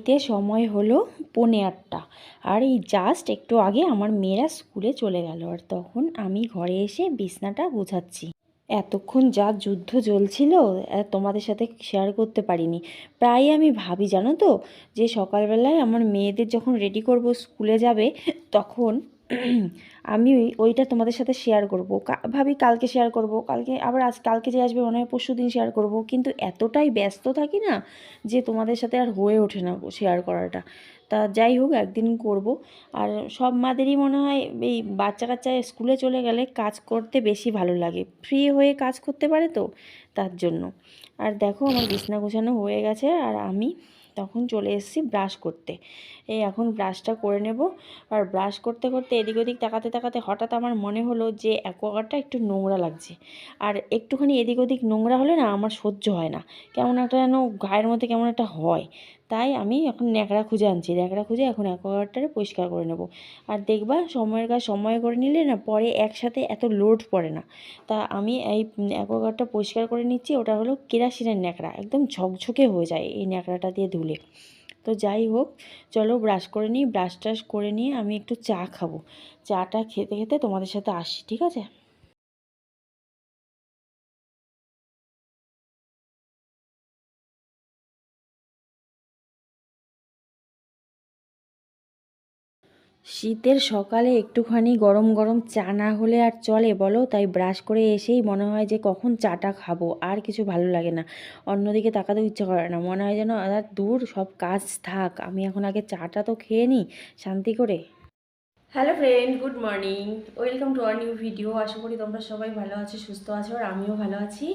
ঘড়িতে সময় হলো 8:45 আর এই জাস্ট একটু আগে আমার মেয়েরা স্কুলে চলে গেল আর তখন আমি ঘরে এসে বিছনাটা গোছাচ্ছি। এতক্ষণ যা যুদ্ধ চলছিল তোমাদের সাথে শেয়ার করতে পারিনি। প্রায় আমি ভাবি জানো তো, যে সকালবেলায় আমার মেয়েদের যখন রেডি করব স্কুলে যাবে তখন আমি ওইটা তোমাদের সাথে শেয়ার করব। ভাবি কালকে শেয়ার করব, কালকে আবার কালকে যে আসবে মনে হয় পরশুদিন শেয়ার করব, কিন্তু এতটাই ব্যস্ত থাকি না যে তোমাদের সাথে আর হয়ে ওঠে না শেয়ার করাটা। তা যাই হোক, একদিন করব। আর সব মাদেরই মনে হয় এই বাচ্চা কাচ্চা স্কুলে চলে গেলে কাজ করতে বেশি ভালো লাগে, ফ্রি হয়ে কাজ করতে পারে তো, তার জন্য। আর দেখো আমার বিছনা গোছানো হয়ে গেছে আর আমি তখন চলে এসেছি ব্রাশ করতে। এই এখন ব্রাশটা করে নেব। আর ব্রাশ করতে করতে এদিক ওদিক তাকাতে তাকাতে হঠাৎ আমার মনে হলো যে অ্যাকোয়াগার্ডটা একটু নোংরা লাগছে। আর একটুখানি এদিক ওদিক নোংরা হলে না আমার সহ্য হয় না, কেমন একটা যেন গায়ের মধ্যে কেমন একটা হয়। তাই আমি এখন ন্যাকড়া খুঁজে আনছি, ন্যাকড়া খুঁজে এখন অ্যাকোয়াগার্ডটারে পরিষ্কার করে নেব। আর দেখবা সময়ের কাজ সময়ে করে নিলে না পরে একসাথে এত লোড পড়ে না। তা আমি এই অ্যাকোয়াগার্ডটা পরিষ্কার করে নিচ্ছি। ওটা হলো কেরাসিনের ন্যাকড়া, একদম ঝকঝকে হয়ে যায় এই ন্যাকড়াটা দিয়ে ধুলে। তো যাই হোক, চলো ব্রাশ করে নিই। ব্রাশ ট্রাশ করে নিয়ে আমি একটু চা খাবো। চাটা খেতে খেতে তোমাদের সাথে আসি, ঠিক আছে? শীতের সকালে একটুখানি গরম গরম চা না হলে আর চলে বলো? তাই ব্রাশ করে এসেই মনে হয় যে কখন চাটা খাবো, আর কিছু ভালো লাগে না। অন্যদিকে তাকাতেও ইচ্ছা করে না, মনে হয় যেন আর দূর সব কাজ থাক, আমি এখন আগে চাটা তো খেয়ে নিই শান্তি করে। Hello friend, good morning. Welcome to our new video. আশা করি তোমরা সবাই ভালো আছো, সুস্থ আছো, আর আমিও ভালো আছি।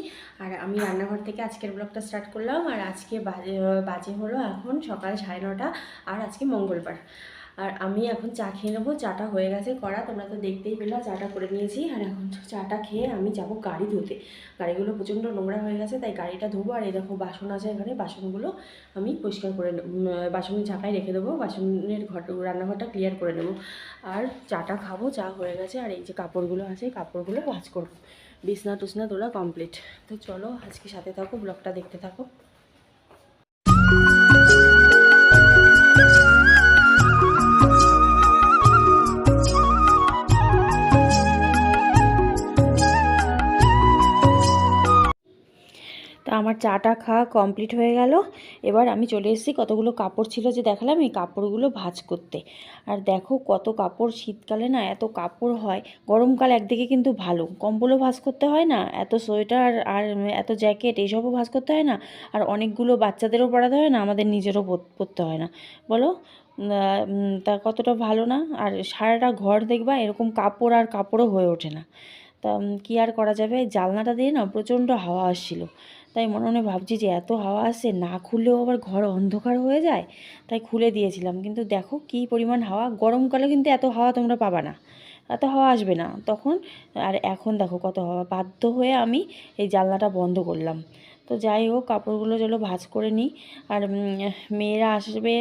আর আমি রান্নাঘর থেকে আজকের ব্লগটা স্টার্ট করলাম। আর আজকে বাজে বাজে হলো এখন সকাল 9:30, আর আজকে মঙ্গলবার। আর আমি এখন চা খেয়ে নেবো। চাটা হয়ে গেছে করা, তোমরা তো দেখতেই পেলা, চাটা করে নিয়েছি। আর এখন চাটা খেয়ে আমি যাব গাড়ি ধুতে। গাড়িগুলো প্রচণ্ড নোংরা হয়ে গেছে, তাই গাড়িটা ধোবো। আর এই দেখো বাসন আছে এখানে, বাসনগুলো আমি পরিষ্কার করে বাসনের ঝাঁকায় রেখে দেবো, বাসনের রান্নাঘরটা ক্লিয়ার করে নেবো। আর চাটা খাবো, চা হয়ে গেছে। আর এই যে কাপড়গুলো আছে, কাপড়গুলো ভাঁজ করবো। বিছনা টুসনা তোলা কমপ্লিট। তো চলো আজকে সাথে থাকো, ব্লগটা দেখতে থাকো। তা আমার চাটা খাওয়া কমপ্লিট হয়ে গেল। এবার আমি চলে এসেছি, কতগুলো কাপড় ছিল যে দেখালাম, এই কাপড়গুলো ভাঁজ করতে। আর দেখো কত কাপড়, শীতকালে না এত কাপড় হয়। গরমকাল একদিকে কিন্তু ভালো, কম্বলও ভাঁজ করতে হয় না, এত সোয়েটার আর এত জ্যাকেট এইসবও ভাঁজ করতে হয় না। আর অনেকগুলো বাচ্চাদেরও পরাতে হয় না, আমাদের নিজেরও পরতে হয় না, বলো? তা কতটা ভালো না? আর সারাটা ঘর দেখবা এরকম কাপড়, আর কাপড়ও হয়ে ওঠে না। তা কী আর করা যাবে, জানলাটা দিয়ে না প্রচণ্ড হাওয়া আসছিল। তাই মনে মনে ভাবছি যে এত হাওয়া আসছে, না খুললেও আবার ঘর অন্ধকার হয়ে যায়, তাই খুলে দিয়েছিলাম। কিন্তু দেখো কী পরিমাণ হাওয়া। গরমকালে কিন্তু এত হাওয়া তোমরা পাবা না, এত হাওয়া আসবে না তখন। আর এখন দেখো কত হাওয়া, বাধ্য হয়ে আমি এই জানলাটা বন্ধ করলাম। তো যাই হোক, কাপড়গুলো চলো ভাঁজ করে নিই। আর মেয়েরা আসবে,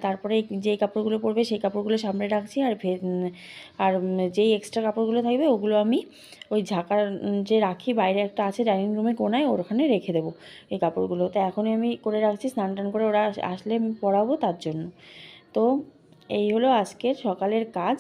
তারপরে যেই কাপড়গুলো পরবে সেই কাপড়গুলো সামনে রাখছি। আর যেই এক্সট্রা কাপড়গুলো থাকবে ওগুলো আমি ওই ঝাঁকার যে রাখি, বাইরে একটা আছে ডাইনিং রুমের কোনায়, ওখানে রেখে দেবো এই কাপড়গুলো। তো এখনই আমি করে রাখছি, স্নান টান করে ওরা আসলে আমি পরাবো তার জন্য। তো এই হলো আজকের সকালের কাজ।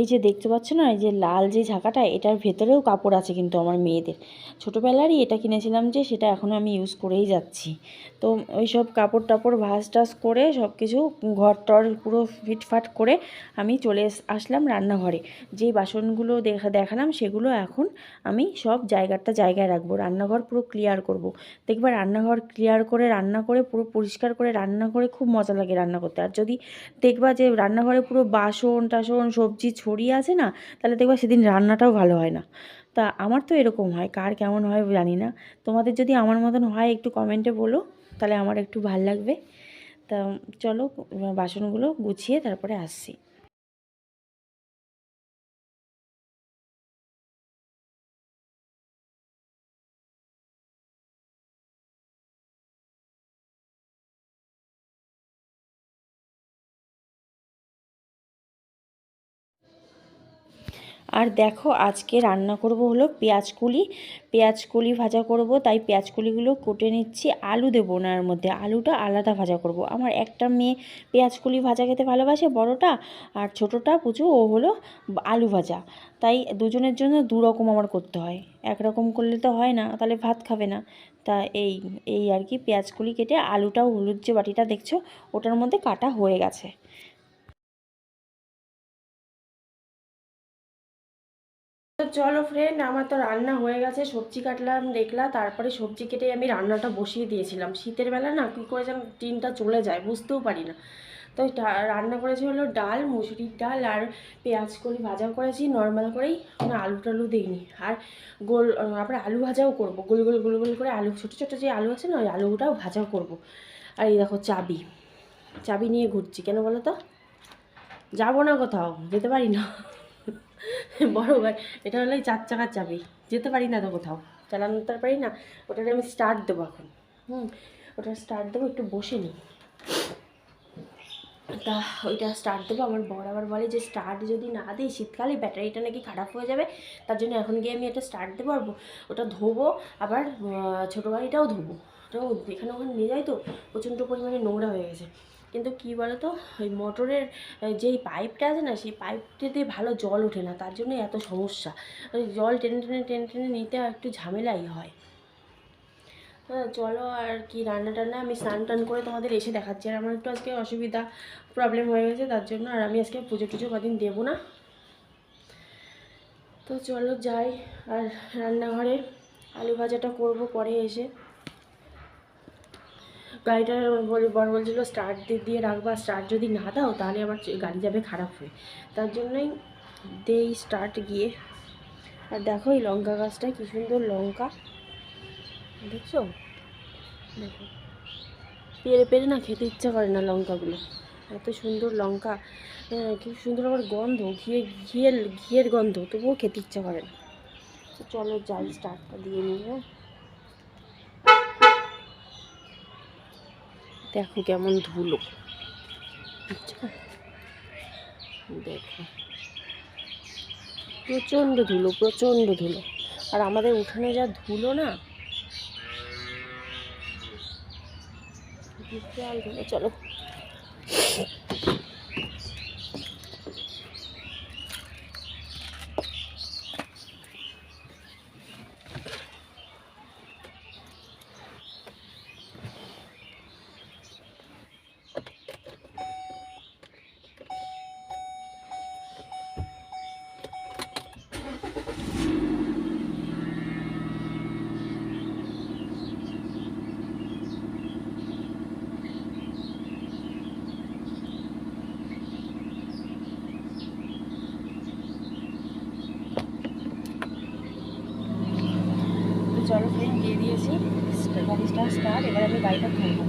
এই যে দেখতে পাচ্ছ না, এই যে লাল যে ঝাঁকাটা, এটার ভেতরেও কাপড় আছে কিন্তু আমার মেয়েদের। ছোটোবেলারই এটা কিনেছিলাম, যে সেটা এখনও আমি ইউজ করেই যাচ্ছি। তো ওই সব কাপড় টাপড় ভাঁজ টাজ করে সব কিছু ঘর টর পুরো ফিটফাট করে আমি চলে আসলাম রান্নাঘরে। যেই বাসনগুলো দেখালাম সেগুলো এখন আমি সব জায়গায় রাখবো, রান্নাঘর পুরো ক্লিয়ার করব। দেখবা রান্নাঘর ক্লিয়ার করে রান্না করে পুরো পরিষ্কার করে রান্না করে খুব মজা লাগে রান্না করতে। আর যদি দেখবা যে রান্নাঘরে পুরো বাসন টাসন সবজি ছড়িয়ে আছে না, তাহলে দেখবা সেদিন রান্নাটাও ভালো হয় না। তা আমার তো এরকম হয়, কার কেমন হয় জানি না। তোমাদের যদি আমার মতন হয় একটু কমেন্টে বলো, তাহলে আমার একটু ভাল লাগবে। তা চলো বাসনগুলো গুছিয়ে তারপরে আসছি। আর দেখো আজকে রান্না করব হলো পেঁয়াজকলি ভাজা করব, তাই পেঁয়াজকলিগুলো কুটে নিচ্ছি। আলু দেবো না, এর মধ্যে আলুটা আলাদা ভাজা করব। আমার একটা মেয়ে পেঁয়াজকলি ভাজা খেতে ভালোবাসে, বড়টা, আর ছোটোটা পুচু ও হলো আলু ভাজা। তাই দুজনের জন্য দু রকম আমার করতে হয়, একরকম করলে তো হয় না, তাহলে ভাত খাবে না। তা এই এই আর কি, পেঁয়াজকলি কেটে আলুটাও হলুদ যে বাটিটা দেখছো ওটার মধ্যে কাটা হয়ে গেছে। তো চলো ফ্রেন্ড, আমার তো রান্না হয়ে গেছে, সবজি কাটলাম দেখলা, তারপরে সবজি কেটে আমি রান্নাটা বসিয়ে দিয়েছিলাম। শীতের বেলা না কী করে যেন দিনটা চলে যায় বুঝতেও পারি না। তো রান্না করেছি হলো ডাল, মুসুরির ডাল, আর পেঁয়াজ কলি ভাজা করেছি নর্মাল করেই, কোনো আলু টালু দিইনি। আর গোল তারপরে আলু ভাজাও করব, গোল গোল গোল গোল করে আলু, ছোটো ছোটো যে আলু আছে না, ওই আলুটাও ভাজাও করব। আর এই দেখো চাবি, চাবি নিয়ে ঘুরছি কেন বলো তো? যাবো না কোথাও, যেতে পারি না। বড় গাড়ি, এটা হলো 4 চাকার চাবি, যেতে পারি না তো কোথাও, চালাতে পারি না। ওটাকে আমি স্টার্ট দেবো এখন। ওটা স্টার্ট দেবো, একটু বসে নিই। তা ওইটা স্টার্ট দেবো। আমার বর আবার বলে যে স্টার্ট যদি না দিই শীতকালে ব্যাটারিটা নাকি খারাপ হয়ে যাবে, তার জন্য এখন গিয়ে আমি এটা স্টার্ট দেবো। আর ওটা ধোবো, আবার ছোটো গাড়িটাও ধোবো। ওটাও এখানে ওখানে নিয়ে যাই তো, প্রচণ্ড পরিমাণে নোংরা হয়ে গেছে। কিন্তু কী বলো তো, ওই মোটরের যেই পাইপটা আছে না, সেই পাইপটাতে ভালো জল ওঠে না, তার জন্য এত সমস্যা। ওই জল টেনে টেনে টেনে টেনে নিতে একটু ঝামেলাই হয়। হ্যাঁ চলো, আর কি রান্না টান্না আমি স্নান টান করে তোমাদের এসে দেখাচ্ছি। আর আমার একটু আজকে অসুবিধা, প্রবলেম হয়ে গেছে, তার জন্য আর আমি আজকে পুজো টুজো কদিন দেবো না। তো চলো যাই, আর রান্নাঘরে আলু ভাজাটা করবো পরে এসে। গাড়িটা বর বলছিল স্টার্ট দিয়ে রাখবা, স্টার্ট যদি না দাও তাহলে আবার গাড়ি যাবে খারাপ হয়ে, তার জন্যই দেই স্টার্ট গিয়ে। আর দেখো এই লঙ্কা গাছটা কী সুন্দর লঙ্কা, দেখছো? দেখো পেরে পেরে না খেতে ইচ্ছা করে না লঙ্কাগুলো, এত সুন্দর লঙ্কা, কি সুন্দর আবার গন্ধ, ঘিয়ের গন্ধ, তবুও খেতে ইচ্ছা করে না। তো চলো যাই, স্টার্টটা দিয়ে নিই। হ্যাঁ দেখো কেমন ধুলো, আচ্ছা দেখো প্রচণ্ড ধুলো, প্রচণ্ড ধুলো। আর আমাদের উঠানে যা ধুলো না, বিশাল ধুলো। চলো চলো ফ্রেন্ড, দিয়ে দিয়েছি গাড়িটা স্টার্ট। এবার আমি গাড়িটা খুলবো,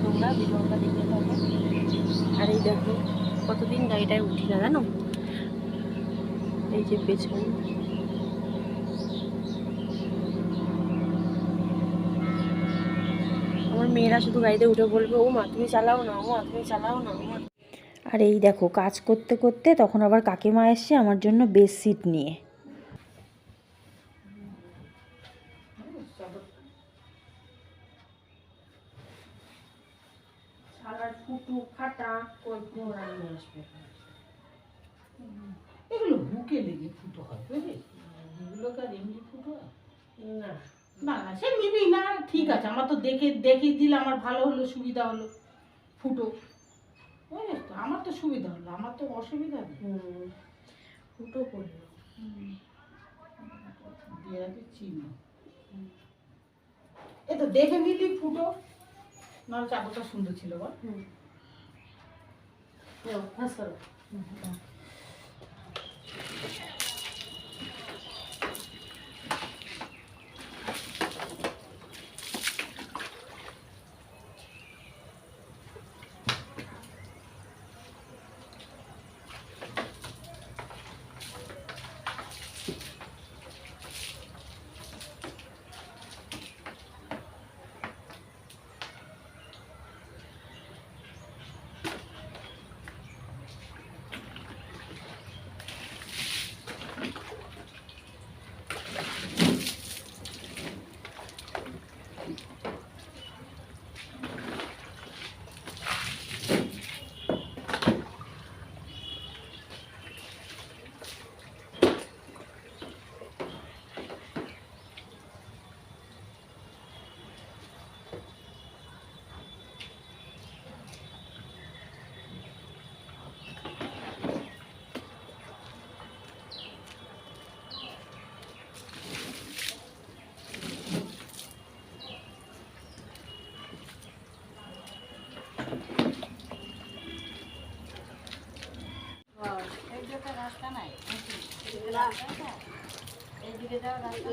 তোমরা ভিডিওটা দেখতে থাকো। আর এই দেখো কতদিন গাড়িটায় উঠি না জানো, এই যে পেছনে। আমার মেয়েরা শুধু গাড়িতে উঠে বলবে ও মা তুমি চালাও না, ও মা তুমি চালাও না, ও মা। আর এই দেখো কাজ করতে করতে তখন আবার কাকিমা এসছে আমার জন্য বেডশিট নিয়ে। এগুলো বুকে লেগে ফুটো হয়, এগুলো তো আর এমনি ফুটো হয় না। না না সে নিবি না, ঠিক আছে, আমার তো দেখিয়ে দিলে আমার ভালো হলো, সুবিধা হলো, ফুটো বুঝলিস তো, আমার তো সুবিধা হলো, আমার তো অসুবিধা নেই। ফুটো করলো দিয়ে চিহ্ন, এ তো দেখে নিলি ফুটো, নাহলে চাদরটা সুন্দর ছিল বল। ফাঁস করো।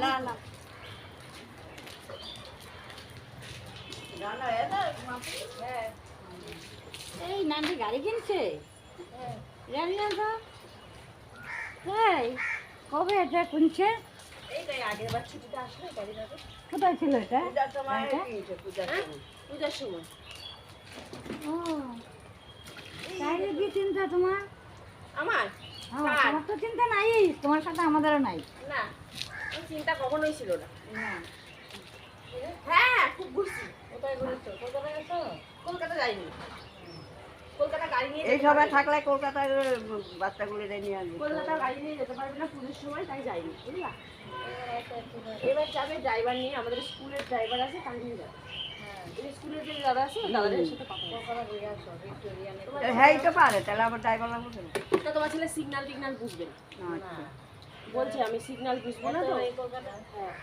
না না এই নান্টি গাড়ি কিনছে জানি না তো এই কবে এটা কিনছে কোথায় ছিল এটা পূজার সময় ও তাই কি চিন্তা তোমার আমার তোমার তো চিন্তা নাই তোমার সাথে আমাদেরও নাই না ওই চিন্তা কখনোই ছিল না না হ্যাঁ খুব ঘুরছি কোথায় ঘুরেছো কলকাতা গেছো কলকাতা যাইনি কলকাতা গাড়ি নিয়ে এই সবাই থাকলে কলকাতায় বাচ্চাগুলো নিয়ে আসবে কলকাতা গাড়ি নিয়ে যেতে পারবে না পুজোর সময় তাই যাইনি বুঝলা এবার যাবে ড্রাইভার নিয়ে আমাদের স্কুলের ড্রাইভার আছে তাই নিয়ে যাবে এই স্কুলের যে দাদা আছে দাদাদের সাথে কথা বলবে। হ্যাঁ তো পারে তাহলে আবার ড্রাইভার লাগবে কেন? তো তোমার ছেলে সিগন্যাল টিগন্যাল বুঝবে না আচ্ছা বলছে আমি সিগন্যাল বুঝবো না তো হ্যাঁ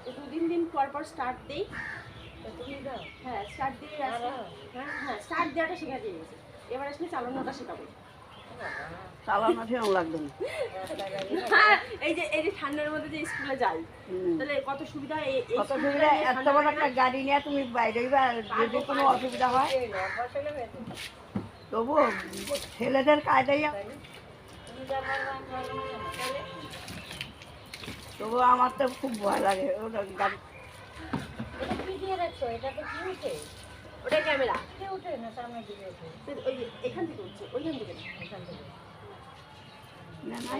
তো দুদিন দিন পর পর স্টার্ট দেই হ্যাঁ স্টার্ট দিয়ে আসলে হ্যাঁ হ্যাঁ স্টার্ট দেওয়াটা শেখা দিয়ে গেছে এবার আসলে চালানোটা শেখাবো চালানো সেরকম লাগবে না হ্যাঁ, এই যে ঠান্ডার মধ্যে যে স্কুলে যাই তাহলে কত সুবিধা এই কত সুবিধা এত বড় একটা গাড়ি নিয়ে তুমি বাইরেই বা যদি কোনো অসুবিধা হয় তবু ছেলেদের কায়দাই তবু আমার তো খুব ভয় লাগে ওটা গাড়ি ওটা ক্যামেরা ওই যে এখান থেকে উঠছে ওইখান থেকে না না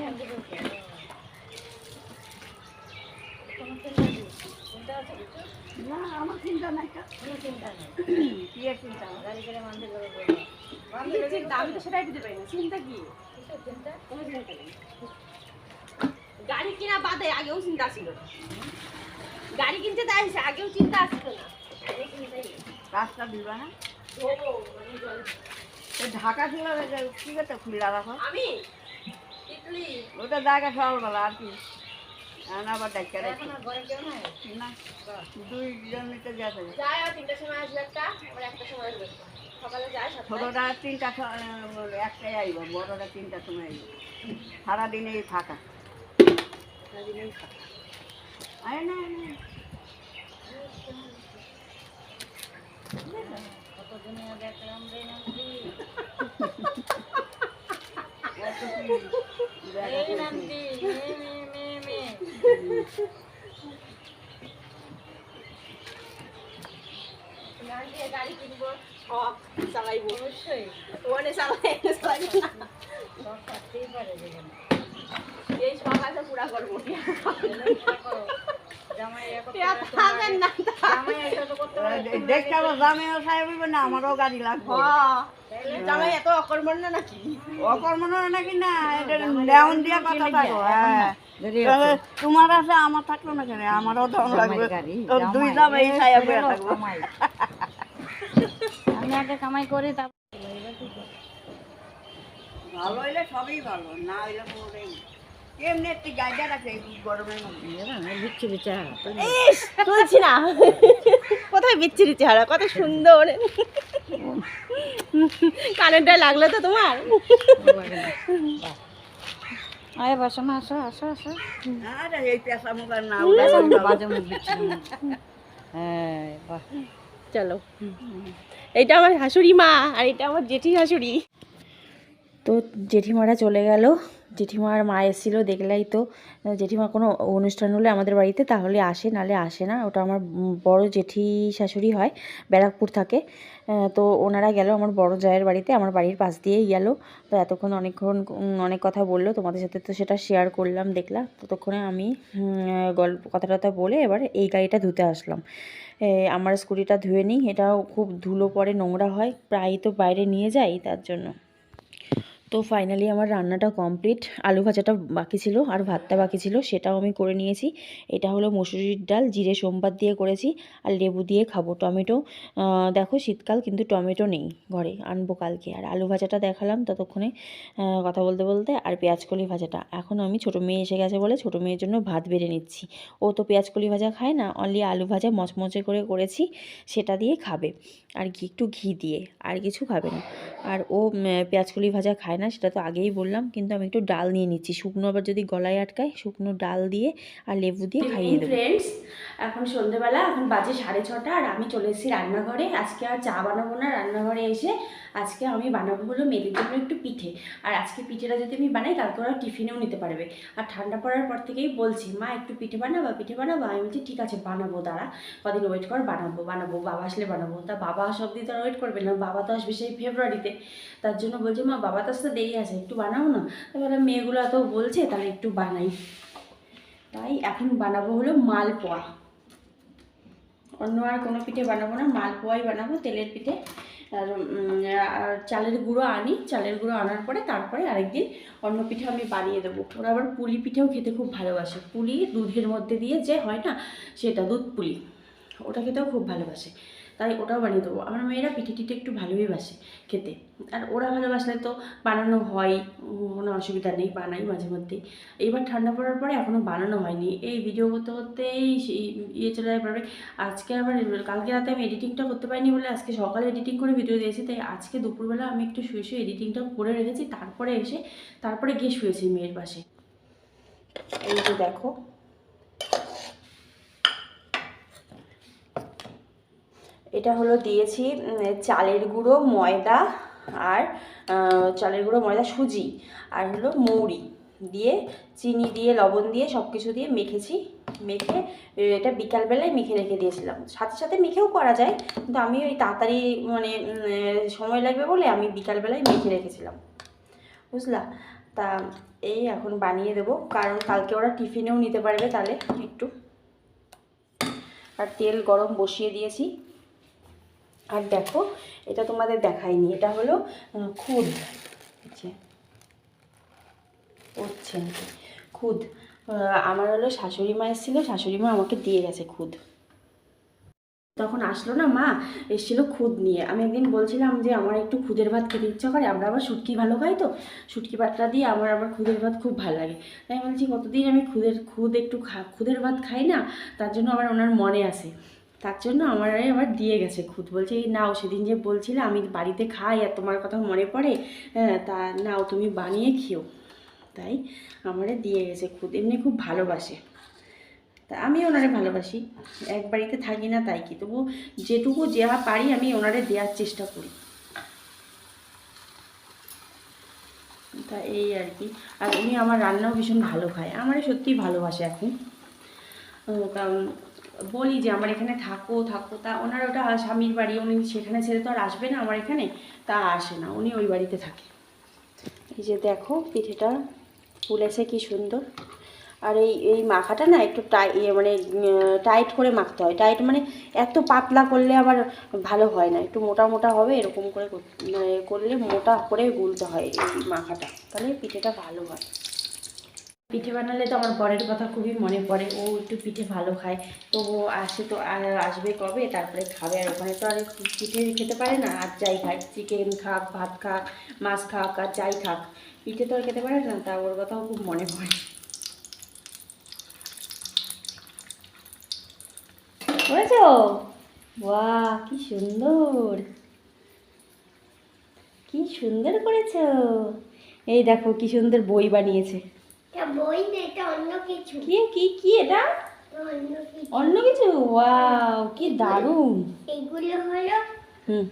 না না আমার চিন্তা নাই কি আর চিন্তা গাড়ি করে মানতে করে আমি তো সেটাই দিতে পারি না চিন্তা কি কোনো চিন্তা নেই গাড়ি কিনা বাদে আগেও চিন্তা ছিল না গাড়ি কিনতে তাই আগেও চিন্তা আসছিল না রাস্তা দিবা না ঢাকা ছিল কি করতে খুলে রাখো আমি ইডলি ওটা জায়গা সকালবেলা আর কি আবার ডাক্তার না দুইজন মিতে যেতে যায় আর 3টার সময় আসবে একটা আবার 1টার সময় আসবে সকালে যায় ছোটটা 3টা একটাই আইব বড়টা 3টার সময় আইব সারাদিনেই ফাঁকা সারাদিনেই ফাঁকা আরে না গাড়ি কিনবো চালাইবো অবশ্যই ওখানে চালাইবো না এই শখ আছে পুরা করবো দেখতে আবার জামাইও সাহেব না আমারও গাড়ি লাগবে জামাই এত অকর্মণ্য নাকি অকর্মণ নাকি না এটা নেওন দিয়ে কথা থাকো হ্যাঁ তোমার আছে আমার থাকলো না কেন আমারও তো লাগবে দুই জামাই সাহেব থাকবো আমি আগে কামাই করে তা ভালো হইলে সবই ভালো না হইলে পুরোটাই এমনি একটি গাইডা রাখে এই গরমের মধ্যে বিচ্ছি বিচারা তুলছি না কোথায় বিচ্ছিরি চেহারা কত সুন্দর কানেরটা লাগলো তো তোমার আরে বসো না আসো আসো আসো আরে এই পেশা মুখার না বাজে মুখ দিচ্ছি হ্যাঁ বাহ চলো এইটা আমার শাশুড়ি মা আর এটা আমার জেঠি শাশুড়ি তো জেঠিমারা চলে গেল জেঠিমার মা এসেছিলো দেখলাই তো জেঠিমার কোনো অনুষ্ঠান হলে আমাদের বাড়িতে তাহলে আসে নালে আসে না ওটা আমার বড় জেঠি শাশুড়ি হয় ব্যারাকপুর থাকে তো ওনারা গেল আমার বড় জায়ের বাড়িতে আমার বাড়ির পাশ দিয়েই গেল তো এতক্ষণ অনেক কথা বললো তোমাদের সাথে তো সেটা শেয়ার করলাম দেখলাম ততক্ষণে আমি গল্প কথা বলে এবার এই গাড়িটা ধুতে আসলাম আমার স্কুটিটা ধুয়ে নিই এটাও খুব ধুলো পড়ে নোংরা হয় প্রায় তো বাইরে নিয়ে যাই তার জন্য তো ফাইনালি আমার রান্নাটা কমপ্লিট। আলু ভাজাটা বাকি ছিল আর ভাতটা বাকি ছিল, সেটাও আমি করে নিয়েছি। এটা হলো মসুরির ডাল, জিরে সোমবার দিয়ে করেছি আর লেবু দিয়ে খাবো। টমেটো দেখো শীতকাল কিন্তু টমেটো নেই ঘরে, আনবো কালকে। আর আলু ভাজাটা দেখালাম ততক্ষণে কথা বলতে বলতে। আর পেঁয়াজকলি ভাজাটা এখন আমি, ছোটো মেয়ে এসে গেছে বলে ছোটো মেয়ের জন্য ভাত বেড়ে নিচ্ছি। ও তো পেঁয়াজকলি ভাজা খায় না, অনলি আলু ভাজা মচমচে করে করেছি, সেটা দিয়ে খাবে। আর একটু ঘি দিয়ে, আর কিছু খাবে না। আর ও পেঁয়াজকলি ভাজা খায় না, সেটা তো আগেই বললাম। কিন্তু আমি একটু ডাল নিয়ে নিচ্ছি, শুকনো আবার যদি গলায় আটকায়, শুকনো ডাল দিয়ে আর লেবু দিয়ে খাইয়ে দেবো। ফ্রেন্ডস, এখন সন্ধ্যেবেলা, এখন বাজে 6:30, আর আমি চলে এসেছি রান্নাঘরে। আজকে আর চা বানাবো না, রান্নাঘরে এসে আজকে আমি বানাবো হলো মেয়েদের জন্য একটু পিঠে। আর আজকে পিঠেটা যদি আমি বানাই, কালকে ওরা টিফিনেও নিতে পারবে। আর ঠান্ডা পড়ার পর থেকেই বলছি, মা একটু পিঠে বানাবো, পিঠে বানাবো। আমি বলছি ঠিক আছে বানাবো, দাঁড়া কদিন ওয়েট কর, বানাবো বানাবো, বাবা আসলে বানাবো। তা বাবা সব দিন তো আর ওয়েট করবে না, বাবা তো আসবে সেই ফেব্রুয়ারিতে। তার জন্য বলছি, মা বাবা তো আসতে দেরি আছে, একটু বানাও না। তারপরে মেয়েগুলো তো বলছে, তাহলে একটু বানাই। তাই এখন বানাবো হলো মালপোয়া। অন্য আর কোনো পিঠে বানাবো না, মালপোয়াই বানাবো, তেলের পিঠে। আর চালের গুঁড়ো আনি, চালের গুঁড়ো আনার পরে তারপরে আরেকদিন অন্য পিঠে আমি বানিয়ে দেবো। ওরা আবার পুলি পিঠেও খেতে খুব ভালোবাসে। পুলি দুধের মধ্যে দিয়ে যে হয় না, সেটা দুধ পুলি, ওটা খেতেও খুব ভালোবাসে। তাই ওটাও বানিয়ে দেবো। আমার মেয়েরা পিঠে টিঠে একটু ভালোই বাসে খেতে। আর ওরা ভালোবাসলে তো বানানো হয়, কোনো অসুবিধা নেই, বানাই মাঝে মধ্যেই। এইবার ঠান্ডা পড়ার পরে এখনও বানানো হয়নি। এই ভিডিও করতে করতেই ইয়ে চলে যায় পারবে। আজকে আবার কালকে রাতে আমি এডিটিংটা করতে পারিনি বলে আজকে সকালে এডিটিং করে ভিডিও দিয়েছি। তাই আজকে দুপুরবেলা আমি একটু শুয়ে শুয়ে এডিটিংটা করে রেখেছি, তারপরে গিয়ে শুয়েছি মেয়ের পাশে। এই যে দেখো, এটা হলো দিয়েছি চালের গুঁড়ো, ময়দা, আর চালের গুঁড়ো, ময়দা, সুজি, আর হলো মৌরি দিয়ে, চিনি দিয়ে, লবণ দিয়ে, সব কিছু দিয়ে মেখেছি। মেখে এটা বিকালবেলায় মেখে রেখে দিয়েছিলাম। সাথে সাথে মেখেও করা যায়, কিন্তু আমি ওই তাড়াতাড়ি মানে সময় লাগবে বলে আমি বিকালবেলায় মেখে রেখেছিলাম, বুঝলা। তা এই এখন বানিয়ে দেবো, কারণ কালকে ওরা টিফিনেও নিতে পারবে তাহলে একটু। আর তেল গরম বসিয়ে দিয়েছি। আর দেখো, এটা তোমাদের দেখাইনি, এটা হলো খুদ, হচ্ছে খুদ। আমার হলো শাশুড়ি মা এসেছিলো, শাশুড়ি মা আমাকে দিয়ে গেছে খুদ। তখন আসলো না মা, এসেছিলো খুদ নিয়ে। আমি একদিন বলছিলাম যে আমার একটু খুদের ভাত খেতে ইচ্ছা করে, আমরা আবার শুটকি ভালো খাই, তো শুটকি পাতলা দিয়ে আমার আবার খুদের ভাত খুব ভালো লাগে। তাই বলছি কতদিন আমি খুদের ভাত খাই না, তার জন্য আবার ওনার মনে আসে, তার জন্য আবার দিয়ে গেছে খুদ। বলছে এই নাও, সেদিন যে বলছিলে আমি বাড়িতে খাই আর তোমার কথা মনে পড়ে, তা নাও তুমি বানিয়ে খেও। তাই আমারে দিয়ে গেছে খুদ। এমনি খুব ভালোবাসে, তা আমি ওনারে ভালোবাসি। এক বাড়িতে থাকি না তাই কি, তবু যেটুকু যা পারি আমি ওনারে দেওয়ার চেষ্টা করি। তা এই আর কি। আর উনি আমার রান্নাও ভীষণ ভালো খায়, আমারে সত্যিই ভালোবাসে এখন। কারণ বলি যে আমার এখানে থাকো থাকো, তা ওনার ওটা স্বামীর বাড়ি, উনি সেখানে ছেড়ে তো আর আসবে না আমার এখানে, তা আসে না, উনি ওই বাড়িতে থাকে। এই যে দেখো পিঠেটা ফুলেছে কি সুন্দর। আর এই মাখাটা না একটু টাইট করে মাখতে হয়। টাইট মানে এত পাতলা করলে আবার ভালো হয় না, একটু মোটা মোটা হবে, এরকম করে করলে মোটা করে গুলতে হয় এই মাখাটা, তাহলে পিঠেটা ভালো হয়। পিঠে বানালে তো আমার বরের কথা খুবই মনে পড়ে, ও একটু পিঠে ভালো খায়। তো ও আসে, তো আসবে কবে, তারপরে খাবে। আর ওখানে তো আর পিঠে খেতে পারে না, আর যাই খাক, চিকেন খাক, ভাত খাক, মাছ খাক, আর যাই খাক, পিঠে তো আর খেতে পারে না। তা ওর কথাও খুব মনে পড়ে। করেছো? বাহ, কি সুন্দর, কি সুন্দর করেছো। এই দেখো কি সুন্দর বই বানিয়েছে। বই না, এটা অন্য কিছু। কি কি কি এটা? অন্য কিছু। অন্য কিছু? ওয়াও, কি দারুণ। এগুলো হলো হুম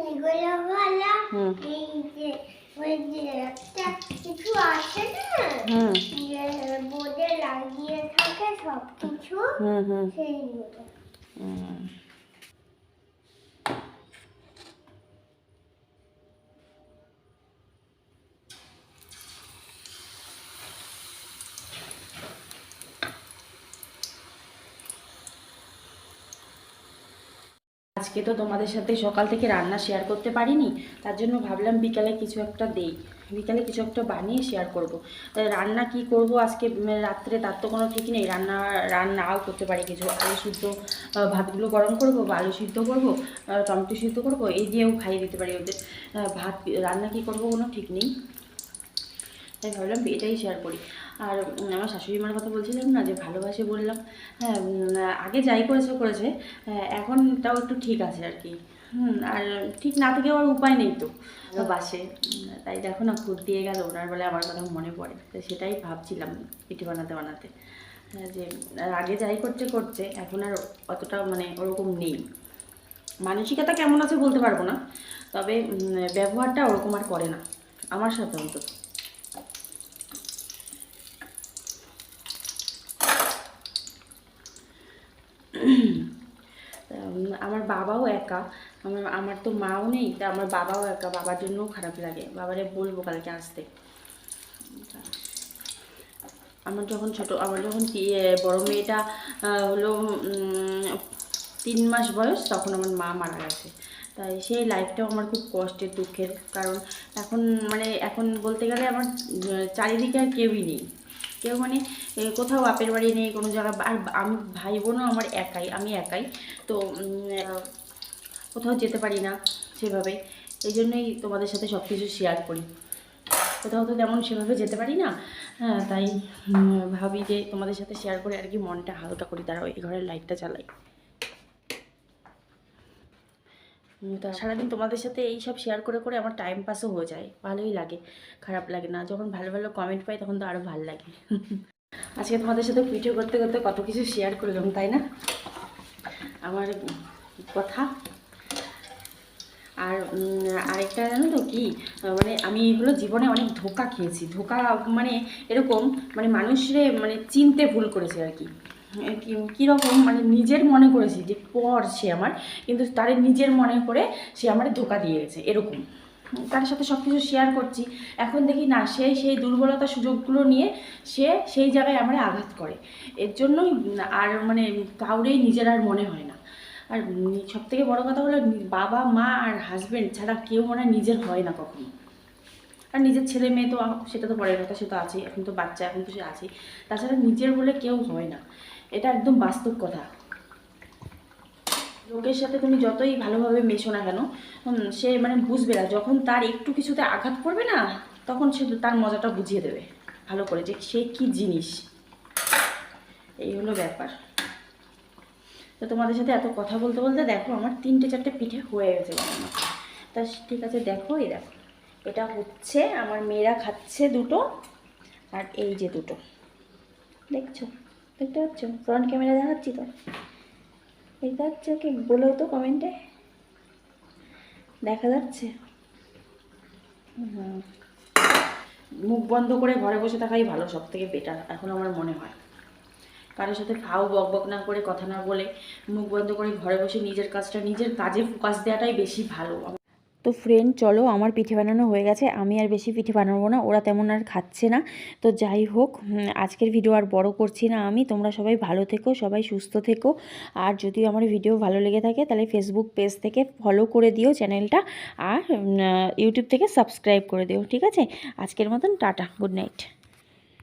এগুলো হলো হুম এই যে ওই যে একটা কিছু আছে না, হুম যে বোর্ডে লাগিয়ে থাকে সব কিছু, হুম হুম সেইগুলো। হুম। আজকে তো তোমাদের সাথে সকাল থেকে রান্না শেয়ার করতে পারিনি, তার জন্য ভাবলাম বিকালে কিছু একটা দেই, বিকালে কিছু একটা বানিয়ে শেয়ার করব। রান্না কি করব আজকে রাত্রে তার তো কোনো ঠিক নেই, রান্নাও করতে পারি কিছু, আলু সিদ্ধ, ভাতগুলো গরম করব বা আলু সিদ্ধ করব, টমেটো সিদ্ধ করব, এই দিয়েও খাইয়ে দিতে পারি ওদের। ভাত রান্না কি করব কোনো ঠিক নেই, তাই ভাবলাম এটাই শেয়ার করি। আর আমার শাশুড়ি মার কথা বলছিলাম না যে ভালোবাসে বললাম, হ্যাঁ আগে যাই করেছে, এখন তাও একটু ঠিক আছে আর কি। আর ঠিক না থেকে আর উপায় নেই তো, ভালোবাসে। তাই দেখো না খুদ দিয়ে গেল, ওনার বলে আমার কথা মনে পড়ে, তো সেটাই ভাবছিলাম পিঠে বানাতে যে আগে যাই করছে এখন আর অতটা মানে ওরকম নেই। মানসিকতা কেমন আছে বলতে পারবো না, তবে ব্যবহারটা ওরকম আর করে না আমার সাথে অন্তত। আমার বাবাও একা, আমার তো মাও নেই, তা আমার বাবাও একা, বাবার জন্যও খারাপ লাগে, বাবারে বলবো কালকে আসতে। আমার যখন বড় মেয়েটা হলো 3 মাস বয়স, তখন আমার মা মারা গেছে। তাই সেই লাইফটাও আমার খুব কষ্টের দুঃখের, কারণ এখন বলতে গেলে আমার চারিদিকে আর কেউই নেই, কেউ মানে কোথাও বাপের বাড়ি নেই কোনো জায়গা, আর আমি ভাই বোনও আমার আমি একাই, তো কোথাও যেতে পারি না সেভাবে। এই জন্যই তোমাদের সাথে সব কিছু শেয়ার করি, কোথাও তো তেমন সেভাবে যেতে পারি না। হ্যাঁ, তাই ভাবি যে তোমাদের সাথে শেয়ার করে আর কি মনটা হালকা করি। দাঁড়াও এই ঘরের লাইটটা চালাই। তা সারাদিন তোমাদের সাথে এই সব শেয়ার করে আমার টাইম পাসও হয়ে যায়, ভালোই লাগে, খারাপ লাগে না। যখন ভালো ভালো কমেন্ট পাই তখন তো আরও ভালো লাগে। আজকে তোমাদের সাথে ভিডিও করতে কত কিছু শেয়ার করলাম, তাই না? আমার কথা। আর আরেকটা জানো তো কি, মানে আমি এগুলো জীবনে অনেক ধোঁকা খেয়েছি, মানে এরকম মানে মানুষরে মানে চিনতে ভুল করেছে আর কি। কীরকম মানে নিজের মনে করেছি যে পর সে আমার, কিন্তু তার নিজের মনে করে সে আমার ধোঁকা দিয়ে গেছে এরকম। তার সাথে সব কিছু শেয়ার করছি, এখন দেখি না সেই দুর্বলতা সুযোগগুলো নিয়ে সে সেই জায়গায় আমার আঘাত করে। এর জন্যই আর মানে কাউরেই নিজের আর মনে হয় না। আর সবথেকে বড় কথা হলো বাবা মা আর হাজব্যান্ড ছাড়া কেউ মনে হয় নিজের হয় না কখনো। আর নিজের ছেলে মেয়ে তো সেটা তো পরের কথা, সে তো আছেই, এখন তো বাচ্চা, এখন তো সে আছেই, তাছাড়া নিজের বলে কেউ হয় না, এটা একদম বাস্তব কথা। লোকের সাথে তুমি যতই ভালোভাবে মেশো না কেন, সে মানে বুঝবে না, যখন তার একটু কিছুতে আঘাত করবে না, তখন সে তার মজাটা বুঝিয়ে দেবে ভালো করে যে সে কী জিনিস। এই হলো ব্যাপার। তো তোমাদের সাথে এত কথা বলতে দেখো আমার 3-4টে পিঠে হয়ে গেছে বানানো। তা ঠিক আছে, দেখো এই দেখো, এটা হচ্ছে আমার মেয়েরা খাচ্ছে দুটো, আর এই যে দুটো দেখতে পাচ্ছ, ফ্রন্ট ক্যামেরা দেখাচ্ছি তো, দেখতে পাচ্ছ কি বলো তো কমেন্টে, দেখা যাচ্ছে? মুখ বন্ধ করে ঘরে বসে থাকাই ভালো, সব থেকে বেটার এখন আমার মনে হয়। কারোর সাথে বক না করে, কথা না বলে, মুখ বন্ধ করে ঘরে বসে নিজের কাজে ফোকাস দেওয়াটাই বেশি ভালো। তো ফ্রেন্ড চলো, আমার পিঠে বানানো হয়ে গেছে, আমি আর বেশি পিঠে বানাবো না, ওরা তেমন আর খাচ্ছে না। তো যাই হোক, আজকের ভিডিও আর বড় করছি না আমি। তোমরা সবাই ভালো থেকো, সবাই সুস্থ থেকো। আর যদি আমার ভিডিও ভালো লেগে থাকে তাহলে ফেসবুক পেজ থেকে ফলো করে দিও চ্যানেলটা, আর ইউটিউব থেকে সাবস্ক্রাইব করে দিও, ঠিক আছে? আজকের মতন টাটা, গুড নাইট।